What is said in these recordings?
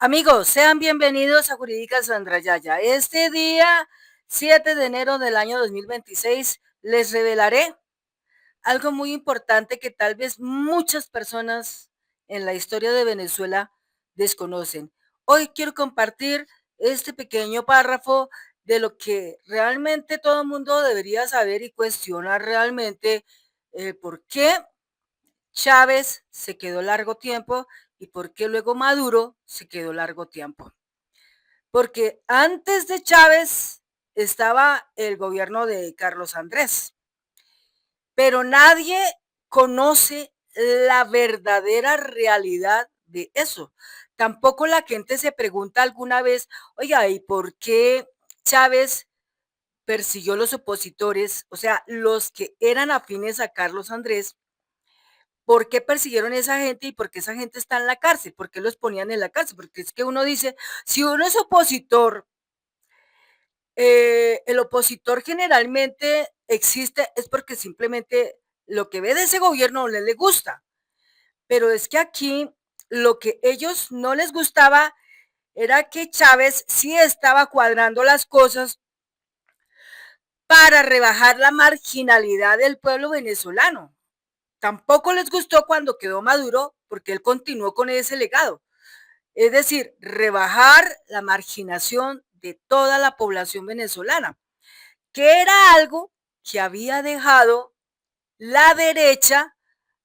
Amigos, sean bienvenidos a Jurídicas Sandra Yaya. Este día, 7 de enero del año 2026, les revelaré algo muy importante que tal vez muchas personas en la historia de Venezuela desconocen. Hoy quiero compartir este pequeño párrafo de lo que realmente todo el mundo debería saber y cuestionar realmente por qué Chávez se quedó largo tiempo y por qué luego Maduro se quedó largo tiempo. Porque antes de Chávez estaba el gobierno de Carlos Andrés, pero nadie conoce la verdadera realidad de eso. Tampoco la gente se pregunta alguna vez, oiga, ¿y por qué Chávez persiguió a los opositores, o sea, los que eran afines a Carlos Andrés? ¿Por qué persiguieron a esa gente y por qué esa gente está en la cárcel? ¿Por qué los ponían en la cárcel? Porque es que uno dice, si uno es opositor, el opositor generalmente existe es porque simplemente lo que ve de ese gobierno no le gusta. Pero es que aquí lo que ellos no les gustaba era que Chávez sí estaba cuadrando las cosas para rebajar la marginalidad del pueblo venezolano. Tampoco les gustó cuando quedó Maduro porque él continuó con ese legado. Es decir, rebajar la marginación de toda la población venezolana, que era algo que había dejado la derecha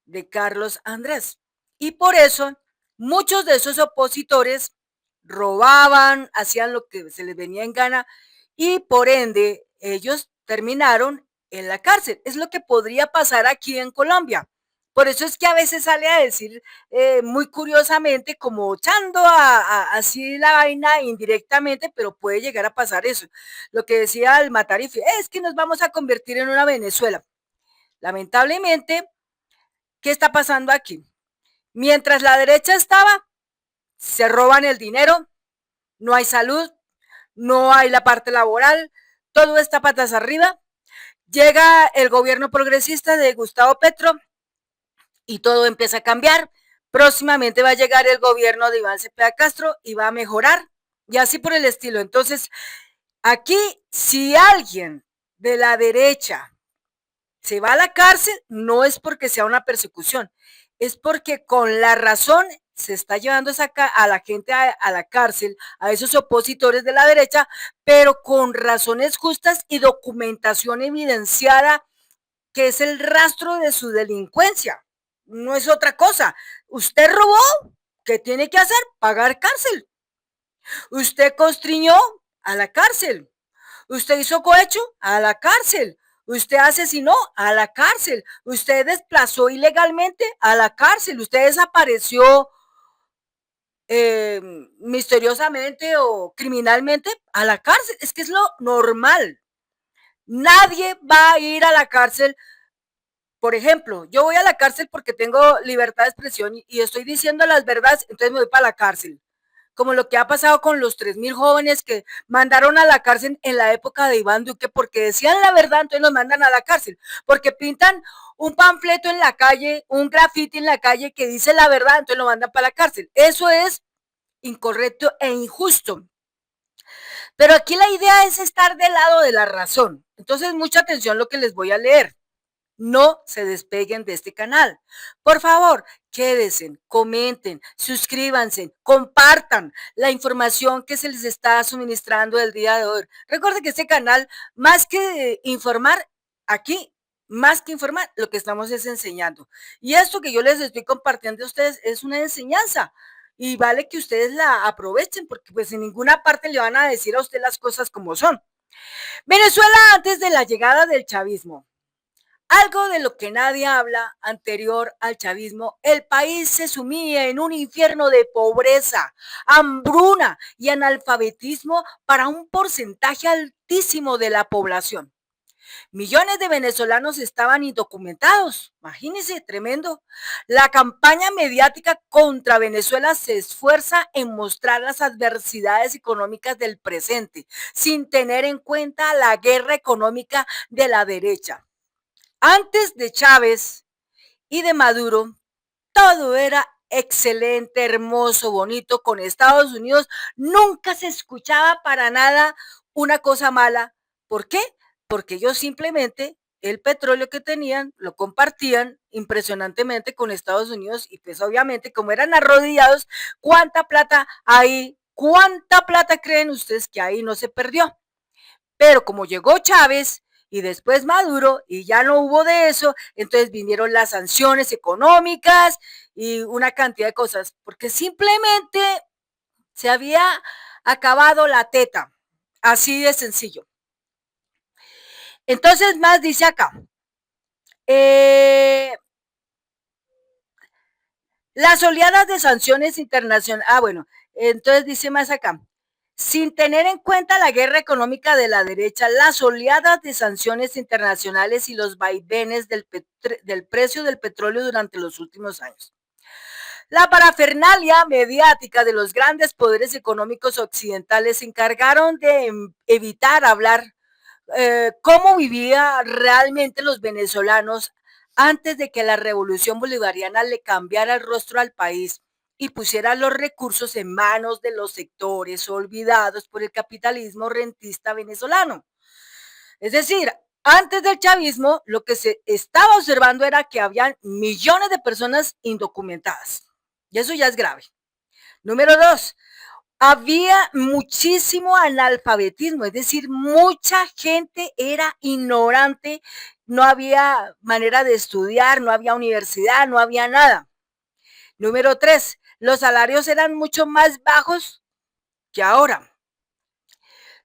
de Carlos Andrés. Y por eso muchos de esos opositores robaban, hacían lo que se les venía en gana y por ende ellos terminaron en la cárcel. Es lo que podría pasar aquí en Colombia. Por eso es que a veces sale a decir muy curiosamente, como echando así la vaina indirectamente, pero puede llegar a pasar eso. Lo que decía el Matarife, es que nos vamos a convertir en una Venezuela. Lamentablemente, ¿qué está pasando aquí? Mientras la derecha estaba, se roban el dinero, no hay salud, no hay la parte laboral, todo está patas arriba. Llega el gobierno progresista de Gustavo Petro y todo empieza a cambiar. Próximamente va a llegar el gobierno de Iván Cepeda Castro y va a mejorar y así por el estilo. Entonces, aquí, si alguien de la derecha se va a la cárcel, no es porque sea una persecución, es porque con la razón se está llevando a la gente a la cárcel, a esos opositores de la derecha, pero con razones justas y documentación evidenciada, que es el rastro de su delincuencia. No es otra cosa. Usted robó, ¿qué tiene que hacer? Pagar cárcel. Usted constriñó, a la cárcel. Usted hizo cohecho, a la cárcel. Usted asesinó, a la cárcel. Usted desplazó ilegalmente, a la cárcel. Usted desapareció eh, misteriosamente o criminalmente, a la cárcel. Es que es lo normal. Nadie va a ir a la cárcel. Por ejemplo, yo voy a la cárcel porque tengo libertad de expresión y estoy diciendo las verdades, entonces me voy para la cárcel. Como lo que ha pasado con los 3.000 jóvenes que mandaron a la cárcel en la época de Iván Duque porque decían la verdad, entonces los mandan a la cárcel, porque pintan un panfleto en la calle, un grafiti en la calle que dice la verdad, entonces lo mandan para la cárcel. Eso es incorrecto e injusto. Pero aquí la idea es estar del lado de la razón. Entonces, mucha atención lo que les voy a leer. No se despeguen de este canal. Por favor, quédense, comenten, suscríbanse, compartan la información que se les está suministrando el día de hoy. Recuerden que este canal, más que informar, aquí, más que informar, lo que estamos es enseñando. Y esto que yo les estoy compartiendo a ustedes es una enseñanza. Y vale que ustedes la aprovechen, porque pues en ninguna parte le van a decir a usted las cosas como son. Venezuela antes de la llegada del chavismo. Algo de lo que nadie habla anterior al chavismo, el país se sumía en un infierno de pobreza, hambruna y analfabetismo para un porcentaje altísimo de la población. Millones de venezolanos estaban indocumentados, imagínense, tremendo. La campaña mediática contra Venezuela se esfuerza en mostrar las adversidades económicas del presente, sin tener en cuenta la guerra económica de la derecha. Antes de Chávez y de Maduro, todo era excelente, hermoso, bonito con Estados Unidos, nunca se escuchaba para nada una cosa mala. ¿Por qué? Porque ellos simplemente el petróleo que tenían lo compartían impresionantemente con Estados Unidos y pues obviamente como eran arrodillados, ¿cuánta plata hay? ¿Cuánta plata creen ustedes que ahí no se perdió? Pero como llegó Chávez y después Maduro y ya no hubo de eso, entonces vinieron las sanciones económicas y una cantidad de cosas, porque simplemente se había acabado la teta, así de sencillo. Entonces más dice acá, eh, las oleadas de sanciones internacionales, bueno, entonces dice más acá, sin tener en cuenta la guerra económica de la derecha, las oleadas de sanciones internacionales y los vaivenes del precio del petróleo durante los últimos años. La parafernalia mediática de los grandes poderes económicos occidentales se encargaron de evitar hablar cómo vivían realmente los venezolanos antes de que la revolución bolivariana le cambiara el rostro al país y pusiera los recursos en manos de los sectores olvidados por el capitalismo rentista venezolano. Es decir, antes del chavismo, lo que se estaba observando era que habían millones de personas indocumentadas. Y eso ya es grave. Número dos, había muchísimo analfabetismo, es decir, mucha gente era ignorante, no había manera de estudiar, no había universidad, no había nada. Número tres, los salarios eran mucho más bajos que ahora.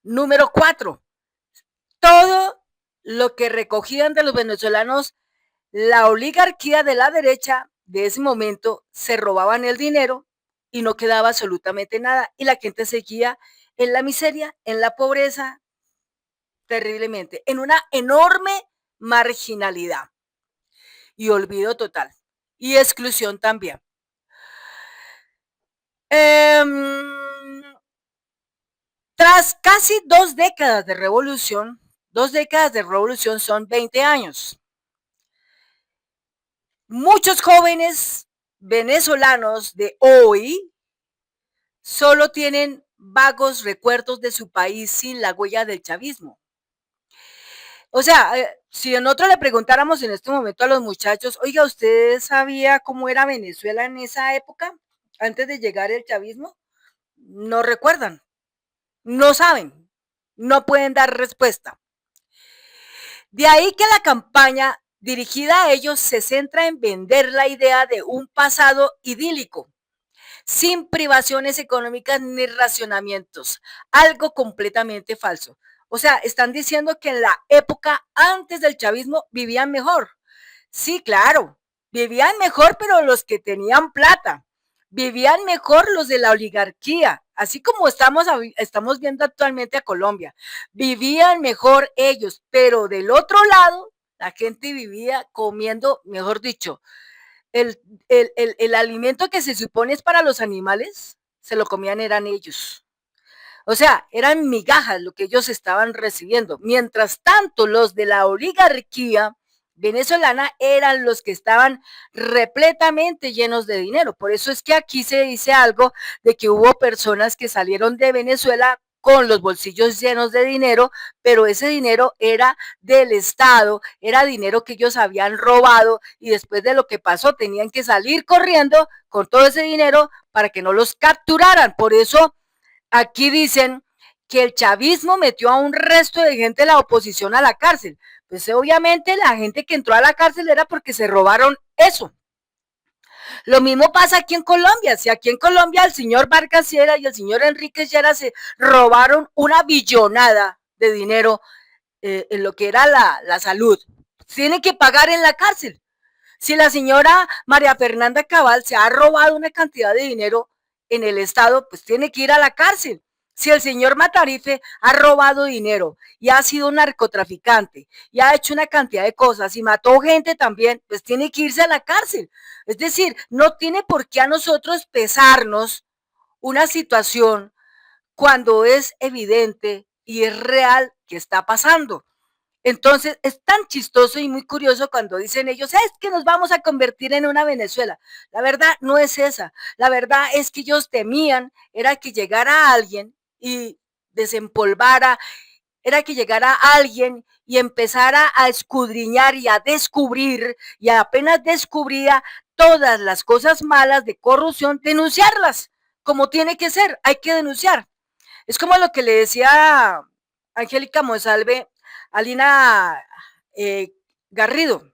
Número cuatro, todo lo que recogían de los venezolanos, la oligarquía de la derecha de ese momento se robaban el dinero y no quedaba absolutamente nada y la gente seguía en la miseria, en la pobreza, terriblemente, en una enorme marginalidad y olvido total y exclusión también. Tras casi 2 décadas de revolución son 20 años. Muchos jóvenes venezolanos de hoy solo tienen vagos recuerdos de su país sin la huella del chavismo. O sea, si nosotros le preguntáramos en este momento a los muchachos, oiga, ¿usted sabía cómo era Venezuela en esa época, antes de llegar el chavismo? No recuerdan, no saben, no pueden dar respuesta. De ahí que la campaña dirigida a ellos se centra en vender la idea de un pasado idílico, sin privaciones económicas ni racionamientos, algo completamente falso. O sea, están diciendo que en la época antes del chavismo vivían mejor. Sí, claro, vivían mejor, pero los que tenían plata, vivían mejor los de la oligarquía, así como estamos viendo actualmente a Colombia, vivían mejor ellos, pero del otro lado, la gente vivía comiendo, mejor dicho, el, el alimento que se supone es para los animales, se lo comían eran ellos. O sea, eran migajas lo que ellos estaban recibiendo. Mientras tanto, los de la oligarquía venezolana eran los que estaban repletamente llenos de dinero. Por eso es que aquí se dice algo de que hubo personas que salieron de Venezuela con los bolsillos llenos de dinero, pero ese dinero era del Estado, era dinero que ellos habían robado y después de lo que pasó tenían que salir corriendo con todo ese dinero para que no los capturaran. Por eso aquí dicen que el chavismo metió a un resto de gente de la oposición a la cárcel. Pues obviamente la gente que entró a la cárcel era porque se robaron eso. Lo mismo pasa aquí en Colombia. Si aquí en Colombia el señor Vargas Lleras y el señor Enrique Lleras se robaron una billonada de dinero en lo que era la salud, tienen que pagar en la cárcel. Si la señora María Fernanda Cabal se ha robado una cantidad de dinero en el Estado, pues tiene que ir a la cárcel. Si el señor Matarife ha robado dinero y ha sido un narcotraficante y ha hecho una cantidad de cosas y mató gente también, pues tiene que irse a la cárcel. Es decir, no tiene por qué a nosotros pesarnos una situación cuando es evidente y es real que está pasando. Entonces, es tan chistoso y muy curioso cuando dicen ellos, es que nos vamos a convertir en una Venezuela. La verdad no es esa. La verdad es que ellos temían, era que llegara alguien y desempolvara, era que llegara alguien y empezara a escudriñar y a descubrir, y apenas descubría todas las cosas malas de corrupción, denunciarlas, como tiene que ser, hay que denunciar. Es como lo que le decía Angélica Monsalve a Lina Garrido.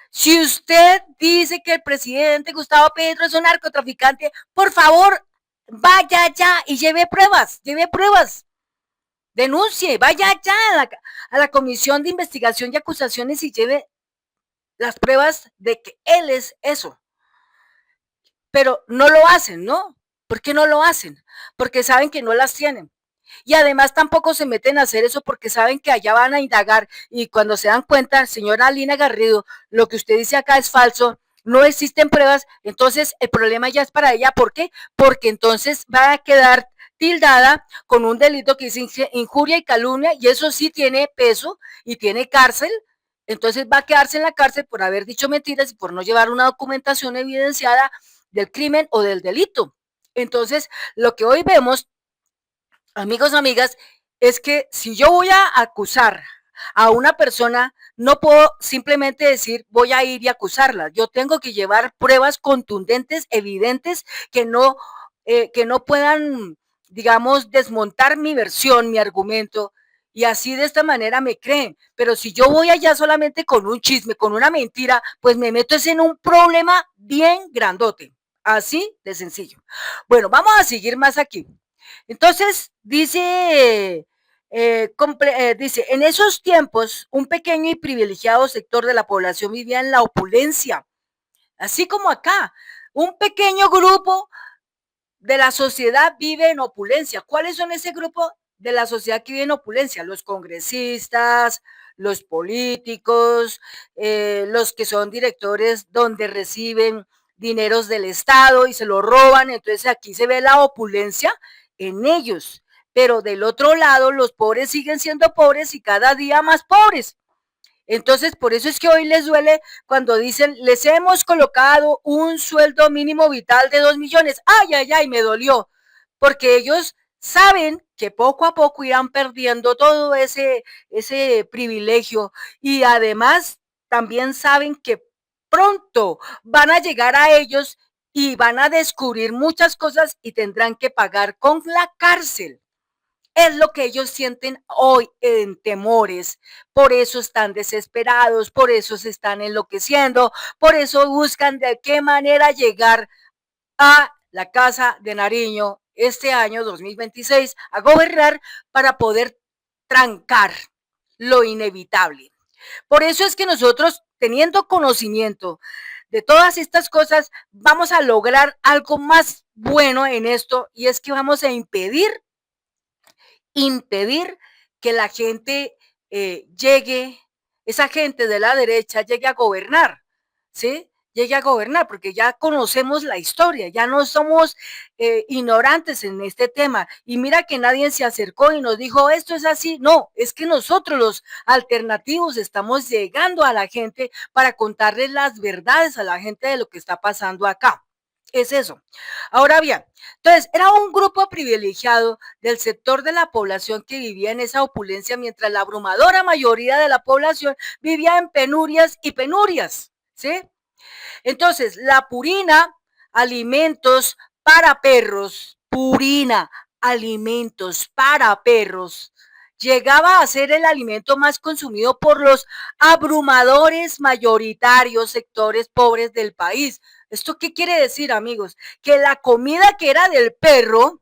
Si usted dice que el presidente Gustavo Petro es un narcotraficante, por favor, vaya ya y lleve pruebas, denuncie, vaya ya a la Comisión de Investigación y Acusaciones y lleve las pruebas de que él es eso. Pero no lo hacen, ¿no? ¿Por qué no lo hacen? Porque saben que no las tienen. Y además tampoco se meten a hacer eso porque saben que allá van a indagar y cuando se dan cuenta, señora Lina Garrido, lo que usted dice acá es falso, no existen pruebas, entonces el problema ya es para ella. ¿Por qué? Porque entonces va a quedar tildada con un delito que es injuria y calumnia y eso sí tiene peso y tiene cárcel, entonces va a quedarse en la cárcel por haber dicho mentiras y por no llevar una documentación evidenciada del crimen o del delito. Entonces, lo que hoy vemos, amigos, amigas, es que si yo voy a acusar a una persona, no puedo simplemente decir voy a ir y acusarla. Yo tengo que llevar pruebas contundentes, evidentes, que no puedan, digamos, desmontar mi versión, mi argumento. Y así de esta manera me creen. Pero si yo voy allá solamente con un chisme, con una mentira, pues me meto en un problema bien grandote. Así de sencillo. Bueno, vamos a seguir más aquí. Entonces, dice, en esos tiempos, un pequeño y privilegiado sector de la población vivía en la opulencia, así como acá. Un pequeño grupo de la sociedad vive en opulencia. ¿Cuáles son ese grupo de la sociedad que vive en opulencia? Los congresistas, los políticos, los que son directores donde reciben dineros del Estado y se lo roban. Entonces aquí se ve la opulencia en ellos. Pero del otro lado, los pobres siguen siendo pobres y cada día más pobres. Entonces, por eso es que hoy les duele cuando dicen, les hemos colocado un sueldo mínimo vital de 2 millones. Ay, ay, ay, me dolió. Porque ellos saben que poco a poco irán perdiendo todo ese privilegio y además también saben que pronto van a llegar a ellos y van a descubrir muchas cosas y tendrán que pagar con la cárcel. Es lo que ellos sienten hoy en temores, por eso están desesperados, por eso se están enloqueciendo, por eso buscan de qué manera llegar a la Casa de Nariño este año 2026 a gobernar para poder trancar lo inevitable. Por eso es que nosotros, teniendo conocimiento de todas estas cosas, vamos a lograr algo más bueno en esto y es que vamos a impedir que la gente llegue, esa gente de la derecha llegue a gobernar, ¿sí? Llegue a gobernar, porque ya conocemos la historia, ya no somos ignorantes en este tema. Y mira que nadie se acercó y nos dijo, esto es así. No, es que nosotros los alternativos estamos llegando a la gente para contarles las verdades a la gente de lo que está pasando acá. Es eso. Ahora bien, entonces era un grupo privilegiado del sector de la población que vivía en esa opulencia, mientras la abrumadora mayoría de la población vivía en penurias y penurias, ¿sí? Entonces, la purina, alimentos para perros, purina, alimentos para perros, llegaba a ser el alimento más consumido por los abrumadores mayoritarios sectores pobres del país. ¿Esto qué quiere decir, amigos? Que la comida que era del perro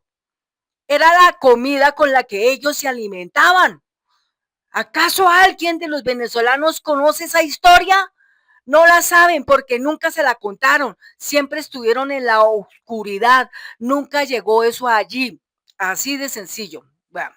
era la comida con la que ellos se alimentaban. ¿Acaso alguien de los venezolanos conoce esa historia? No la saben porque nunca se la contaron, siempre estuvieron en la oscuridad, nunca llegó eso allí, así de sencillo. Bueno,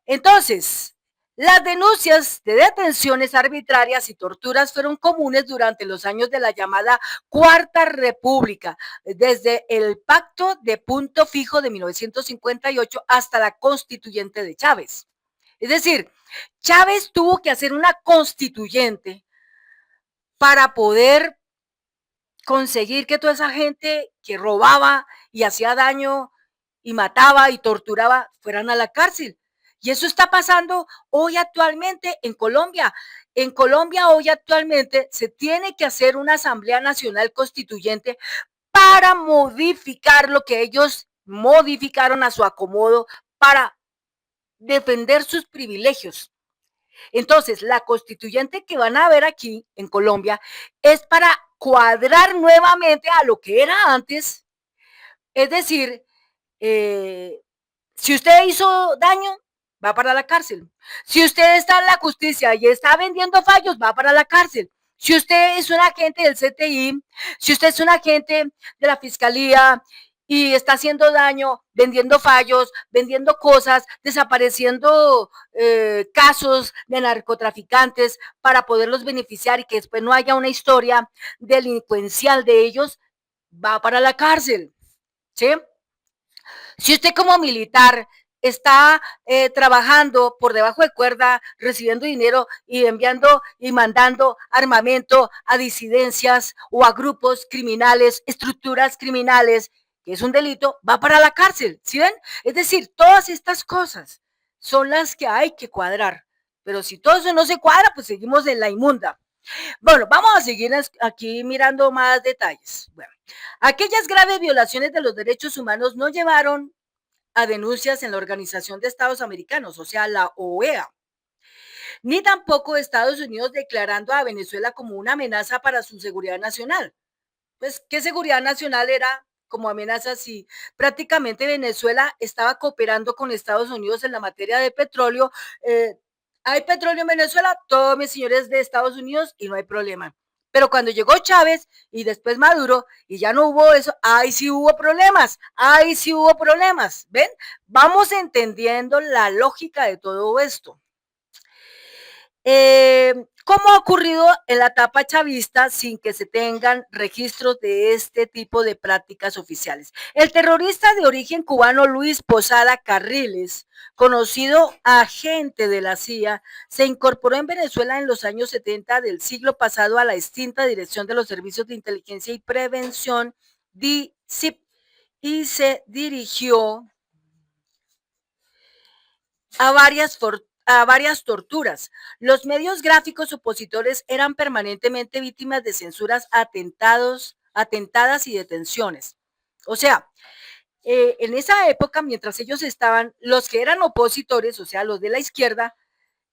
entonces, las denuncias de detenciones arbitrarias y torturas fueron comunes durante los años de la llamada Cuarta República, desde el Pacto de Punto Fijo de 1958 hasta la Constituyente de Chávez. Es decir, Chávez tuvo que hacer una constituyente para poder conseguir que toda esa gente que robaba y hacía daño y mataba y torturaba fueran a la cárcel. Y eso está pasando hoy actualmente en Colombia. En Colombia hoy actualmente se tiene que hacer una Asamblea Nacional Constituyente para modificar lo que ellos modificaron a su acomodo para defender sus privilegios. Entonces, la constituyente que van a ver aquí en Colombia es para cuadrar nuevamente a lo que era antes, es decir, eh, si usted hizo daño, va para la cárcel. Si usted está en la justicia y está vendiendo fallos, va para la cárcel. Si usted es un agente del CTI, si usted es un agente de la fiscalía y está haciendo daño, vendiendo fallos, vendiendo cosas, desapareciendo casos de narcotraficantes para poderlos beneficiar y que después no haya una historia delincuencial de ellos, va para la cárcel. ¿Sí? Si usted como militar está trabajando por debajo de cuerda, recibiendo dinero y enviando y mandando armamento a disidencias o a grupos criminales, estructuras criminales, que es un delito, va para la cárcel, ¿sí ven? Es decir, todas estas cosas son las que hay que cuadrar. Pero si todo eso no se cuadra, pues seguimos en la inmunda. Bueno, vamos a seguir aquí mirando más detalles. Bueno, aquellas graves violaciones de los derechos humanos no llevaron a denuncias en la Organización de Estados Americanos, o sea, la OEA, ni tampoco Estados Unidos declarando a Venezuela como una amenaza para su seguridad nacional. Pues, ¿qué seguridad nacional era como amenaza si prácticamente Venezuela estaba cooperando con Estados Unidos en la materia de petróleo? Hay petróleo en Venezuela, todos mis señores de Estados Unidos y no hay problema. Pero cuando llegó Chávez y después Maduro y ya no hubo eso, ahí sí hubo problemas, ahí sí hubo problemas, ¿ven? Vamos entendiendo la lógica de todo esto. ¿Cómo ha ocurrido en la etapa chavista sin que se tengan registros de este tipo de prácticas oficiales? El terrorista de origen cubano Luis Posada Carriles, conocido agente de la CIA, se incorporó en Venezuela en los años 70 del siglo pasado a la extinta Dirección de los Servicios de Inteligencia y Prevención, DICIP, y se dirigió a varias torturas. Los medios gráficos opositores eran permanentemente víctimas de censuras, atentadas y detenciones. O sea, en esa época, mientras ellos estaban, los que eran opositores, o sea, los de la izquierda,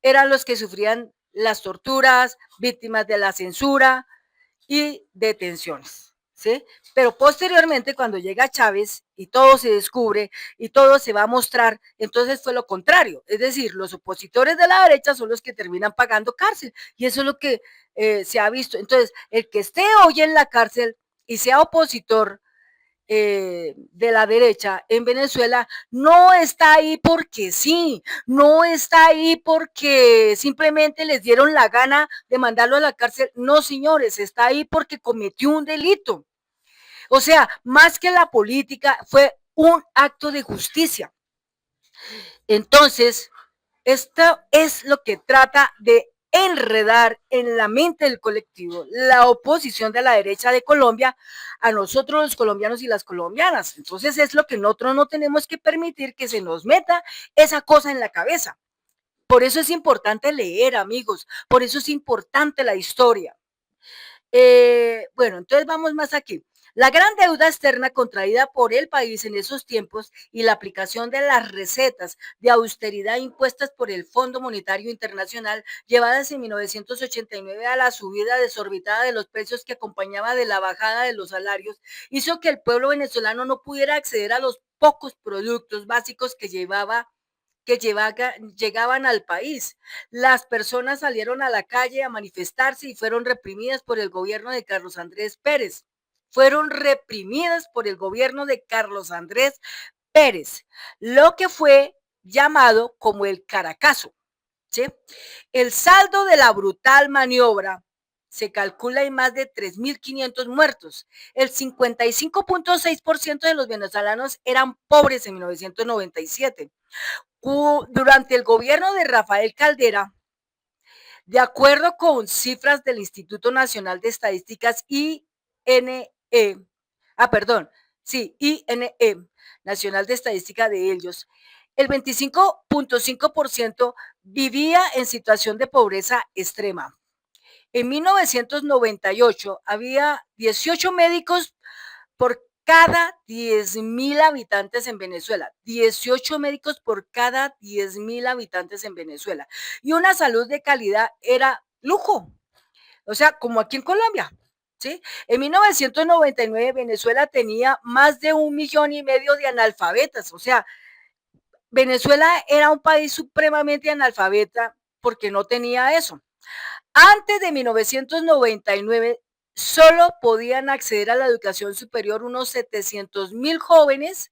eran los que sufrían las torturas, víctimas de la censura y detenciones. ¿Sí? Pero posteriormente, cuando llega Chávez y todo se descubre y todo se va a mostrar, entonces fue lo contrario. Es decir, los opositores de la derecha son los que terminan pagando cárcel. Y eso es lo que se ha visto. Entonces, el que esté hoy en la cárcel y sea opositor de la derecha en Venezuela no está ahí porque sí, no está ahí porque simplemente les dieron la gana de mandarlo a la cárcel. No, señores, está ahí porque cometió un delito. O sea, más que la política, fue un acto de justicia. Entonces, esto es lo que trata de enredar en la mente del colectivo la oposición de la derecha de Colombia a nosotros los colombianos y las colombianas. Entonces es lo que nosotros no tenemos que permitir que se nos meta esa cosa en la cabeza. Por eso es importante leer, amigos, por eso es importante la historia. Bueno, entonces vamos más aquí. La gran deuda externa contraída por el país en esos tiempos y la aplicación de las recetas de austeridad impuestas por el Fondo Monetario Internacional, llevadas en 1989 a la subida desorbitada de los precios que acompañaba de la bajada de los salarios, hizo que el pueblo venezolano no pudiera acceder a los pocos productos básicos llegaban al país. Las personas salieron a la calle a manifestarse y fueron reprimidas por el gobierno de Carlos Andrés Pérez. Fueron reprimidas por el gobierno de Carlos Andrés Pérez, lo que fue llamado como el Caracazo. ¿Sí? El saldo de la brutal maniobra se calcula en más de 3.500 muertos. El 55.6% de los venezolanos eran pobres en 1997. Durante el gobierno de Rafael Caldera, de acuerdo con cifras del Instituto Nacional de Estadísticas INE, perdón, sí, INE, Nacional de Estadística de ellos, el 25.5% vivía en situación de pobreza extrema. En 1998 había 18 médicos por cada 10.000 habitantes en Venezuela, 18 médicos por cada 10.000 habitantes en Venezuela. Y una salud de calidad era lujo, o sea, como aquí en Colombia. ¿Sí? En 1999 Venezuela tenía más de 1,5 millones de analfabetas, o sea, Venezuela era un país supremamente analfabeta porque no tenía eso. Antes de 1999, solo podían acceder a la educación superior unos 700,000 jóvenes.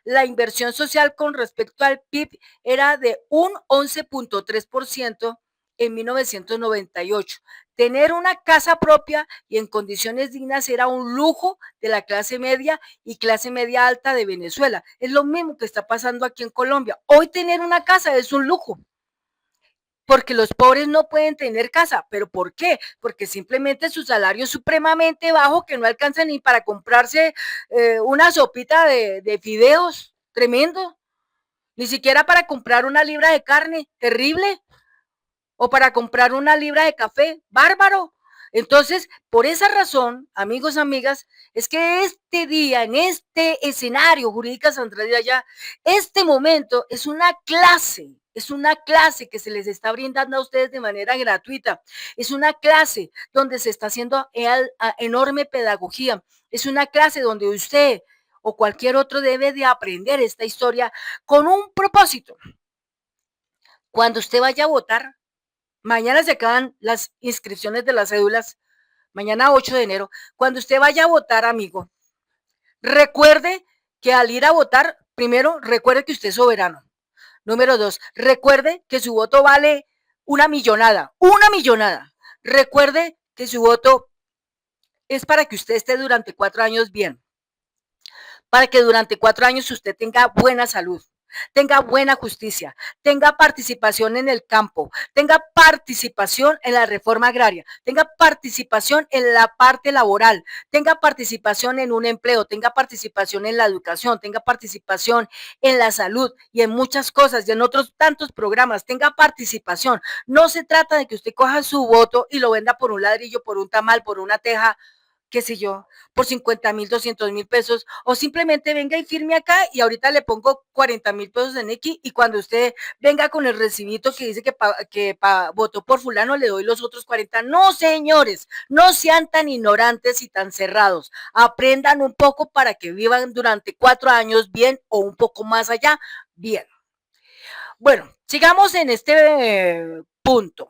La inversión social con respecto al PIB era de un 11.3% en 1998. Tener una casa propia y en condiciones dignas era un lujo de la clase media y clase media alta de Venezuela. Es lo mismo que está pasando aquí en Colombia. Hoy tener una casa es un lujo porque los pobres no pueden tener casa. ¿Pero por qué? Porque simplemente su salario es supremamente bajo que no alcanza ni para comprarse una sopita de fideos, tremendo. Ni siquiera para comprar una libra de carne, terrible. O para comprar una libra de café, bárbaro. Entonces, por esa razón, amigos, amigas, es que este día, en este escenario, Jurídica Sandra de Allá, este momento es una clase que se les está brindando a ustedes de manera gratuita, es una clase donde se está haciendo enorme pedagogía, es una clase donde usted o cualquier otro debe de aprender esta historia con un propósito. Cuando usted vaya a votar, mañana se acaban las inscripciones de las cédulas, mañana 8 de enero. Cuando usted vaya a votar, amigo, recuerde que al ir a votar, primero, recuerde que usted es soberano. Número 2, recuerde que su voto vale una millonada, una millonada. Recuerde que su voto es para que usted esté durante 4 años bien, para que durante 4 años usted tenga buena salud, tenga buena justicia, tenga participación en el campo, tenga participación en la reforma agraria, tenga participación en la parte laboral, tenga participación en un empleo, tenga participación en la educación, tenga participación en la salud y en muchas cosas y en otros tantos programas, tenga participación. No se trata de que usted coja su voto y lo venda por un ladrillo, por un tamal, por una teja, qué sé yo, por 50,000, 200,000 pesos, o simplemente venga y firme acá y ahorita le pongo 40,000 pesos en X y cuando usted venga con el recibito que dice que votó por fulano, le doy los otros 40. No, señores, no sean tan ignorantes y tan cerrados. Aprendan un poco para que vivan durante 4 años bien o un poco más allá, bien. Bueno, sigamos en este punto.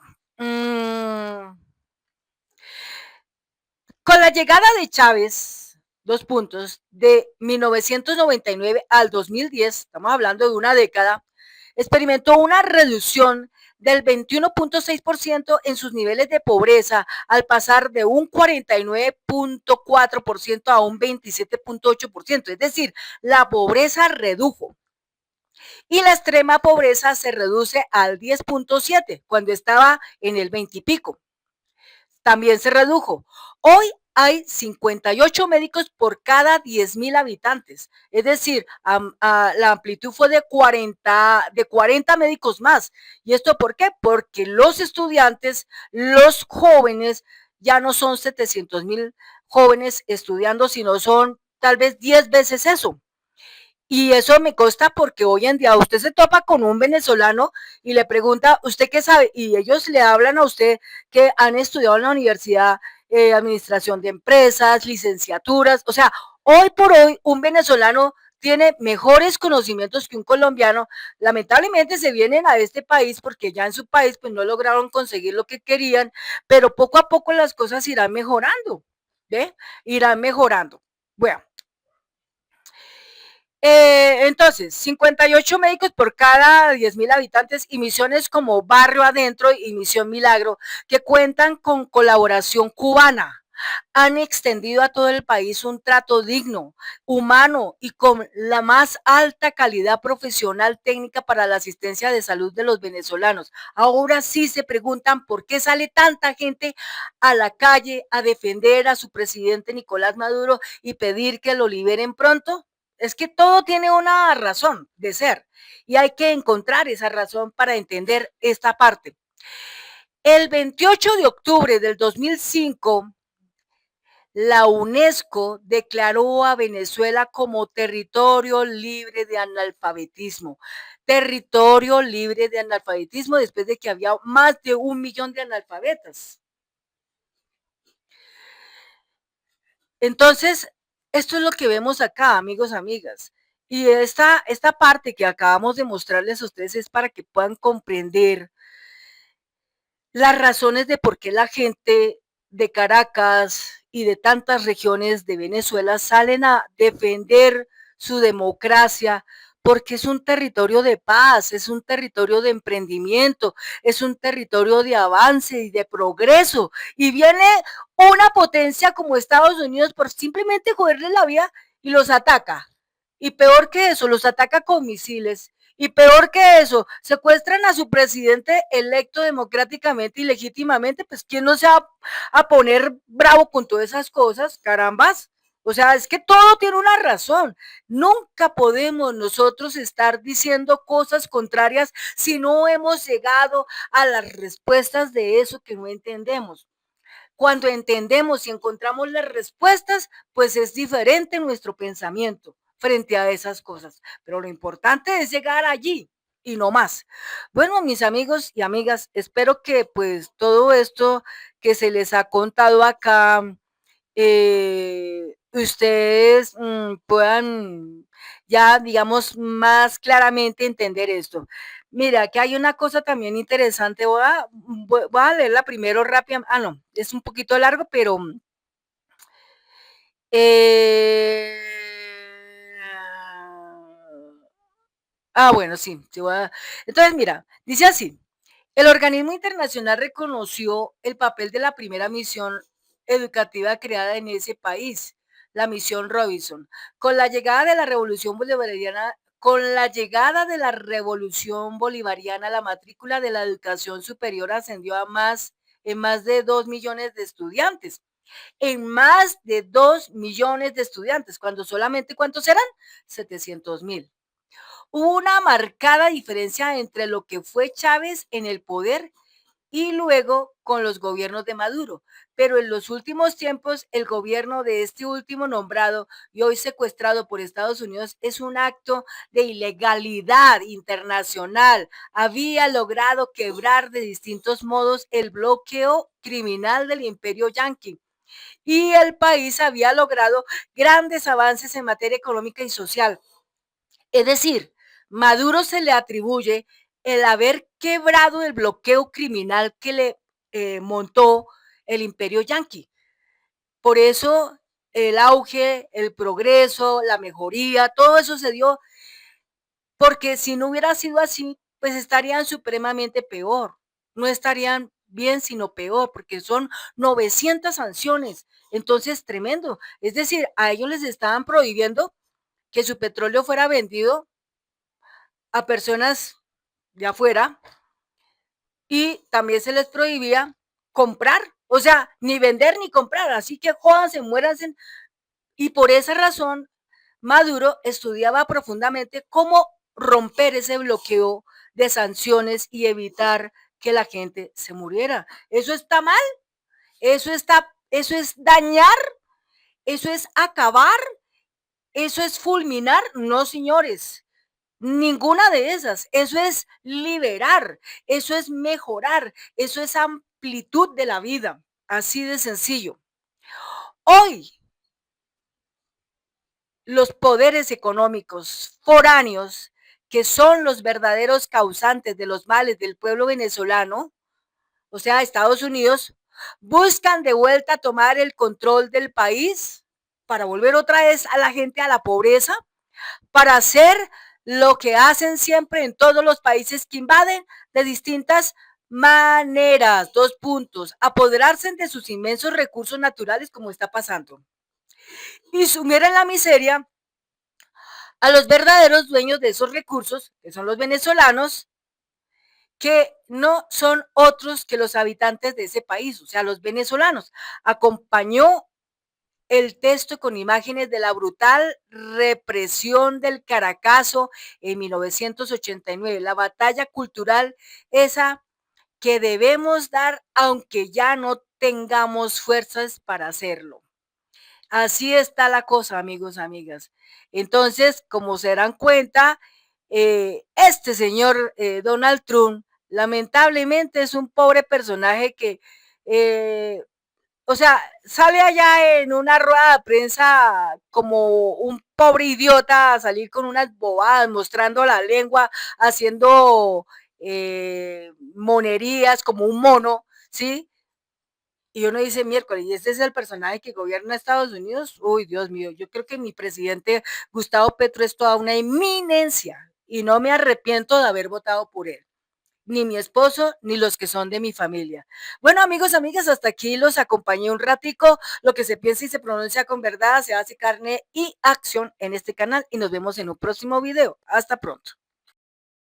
Con la llegada de Chávez, 2 puntos, de 1999 al 2010, estamos hablando de una década, experimentó una reducción del 21.6% en sus niveles de pobreza, al pasar de un 49.4% a un 27.8%. Es decir, la pobreza redujo. Y la extrema pobreza se reduce al 10.7%, cuando estaba en el 20 y pico. También se redujo. Hoy hay 58 médicos por cada 10,000 habitantes. Es decir, la amplitud fue de 40 médicos más. ¿Y esto por qué? Porque los estudiantes, los jóvenes, ya no son 700,000 jóvenes estudiando, sino son tal vez 10 veces eso. Y eso me consta porque hoy en día usted se topa con un venezolano y le pregunta, ¿usted qué sabe? Y ellos le hablan a usted que han estudiado en la universidad, administración de empresas, licenciaturas. O sea, hoy por hoy un venezolano tiene mejores conocimientos que un colombiano. Lamentablemente se vienen a este país porque ya en su país pues no lograron conseguir lo que querían, pero poco a poco las cosas irán mejorando, ¿ve? Irán mejorando. Bueno, entonces, 58 médicos por cada 10,000 habitantes y misiones como Barrio Adentro y Misión Milagro, que cuentan con colaboración cubana. Han extendido a todo el país un trato digno, humano y con la más alta calidad profesional técnica para la asistencia de salud de los venezolanos. Ahora sí se preguntan por qué sale tanta gente a la calle a defender a su presidente Nicolás Maduro y pedir que lo liberen pronto. Es que todo tiene una razón de ser y hay que encontrar esa razón para entender esta parte. El 28 de octubre del 2005, la UNESCO declaró a Venezuela como territorio libre de analfabetismo. Territorio libre de analfabetismo después de que había más de 1 millón de analfabetas. Entonces, esto es lo que vemos acá, amigos, amigas. Y esta parte que acabamos de mostrarles a ustedes es para que puedan comprender las razones de por qué la gente de Caracas y de tantas regiones de Venezuela salen a defender su democracia, porque es un territorio de paz, es un territorio de emprendimiento, es un territorio de avance y de progreso. Y viene una potencia como Estados Unidos por simplemente joderle la vida y los ataca. Y peor que eso, los ataca con misiles. Y peor que eso, secuestran a su presidente electo democráticamente y legítimamente, pues ¿quién no se va a poner bravo con todas esas cosas? Carambas. O sea, es que todo tiene una razón. Nunca podemos nosotros estar diciendo cosas contrarias si no hemos llegado a las respuestas de eso que no entendemos. Cuando entendemos y encontramos las respuestas, pues es diferente nuestro pensamiento frente a esas cosas. Pero lo importante es llegar allí y no más. Bueno, mis amigos y amigas, espero que pues todo esto que se les ha contado acá, ustedes puedan ya, digamos, más claramente entender esto. Mira, que hay una cosa también interesante, voy a leerla primero rápida, no, es un poquito largo, pero eh, bueno, sí, entonces mira, dice así, el organismo internacional reconoció el papel de la primera misión educativa creada en ese país, la misión Robinson. Con la llegada de la revolución bolivariana, la matrícula de la educación superior ascendió en más de 2 millones de estudiantes. En más de 2 millones de estudiantes, cuando solamente, ¿cuántos eran? 700,000. Hubo una marcada diferencia entre lo que fue Chávez en el poder y luego con los gobiernos de Maduro. Pero en los últimos tiempos, el gobierno de este último nombrado y hoy secuestrado por Estados Unidos es un acto de ilegalidad internacional. Había logrado quebrar de distintos modos el bloqueo criminal del imperio yanqui y el país había logrado grandes avances en materia económica y social. Es decir, Maduro se le atribuye el haber quebrado el bloqueo criminal que le montó el imperio yanqui. Por eso el auge, el progreso, la mejoría, todo eso se dio porque si no hubiera sido así, pues estarían supremamente peor. No estarían bien, sino peor, porque son 900 sanciones. Entonces, tremendo. Es decir, a ellos les estaban prohibiendo que su petróleo fuera vendido a personas de afuera y también se les prohibía comprar, o sea, ni vender ni comprar, así que jódanse, muéranse. Y por esa razón, Maduro estudiaba profundamente cómo romper ese bloqueo de sanciones y evitar que la gente se muriera. Eso está mal, eso es dañar, eso es acabar, eso es fulminar, no señores. Ninguna de esas. Eso es liberar, eso es mejorar, eso es amplitud de la vida. Así de sencillo. Hoy, los poderes económicos foráneos, que son los verdaderos causantes de los males del pueblo venezolano, o sea, Estados Unidos, buscan de vuelta tomar el control del país para volver otra vez a la gente a la pobreza, para hacer lo que hacen siempre en todos los países que invaden de distintas maneras, dos puntos, apoderarse de sus inmensos recursos naturales como está pasando y sumir en la miseria a los verdaderos dueños de esos recursos, que son los venezolanos, que no son otros que los habitantes de ese país, o sea, los venezolanos. Acompañó el texto con imágenes de la brutal represión del Caracazo en 1989, la batalla cultural esa que debemos dar aunque ya no tengamos fuerzas para hacerlo. Así está la cosa, amigos, amigas. Entonces, como se darán cuenta, este señor Donald Trump, lamentablemente es un pobre personaje que, eh, o sea, sale allá en una rueda de prensa como un pobre idiota a salir con unas bobadas, mostrando la lengua, haciendo monerías como un mono, ¿sí? Y uno dice miércoles, ¿y este es el personaje que gobierna Estados Unidos? Uy, Dios mío, yo creo que mi presidente Gustavo Petro es toda una eminencia y no me arrepiento de haber votado por él, ni mi esposo, ni los que son de mi familia. Bueno, amigos, amigas, hasta aquí los acompañé un ratico. Lo que se piensa y se pronuncia con verdad se hace carne y acción en este canal y nos vemos en un próximo video. Hasta pronto.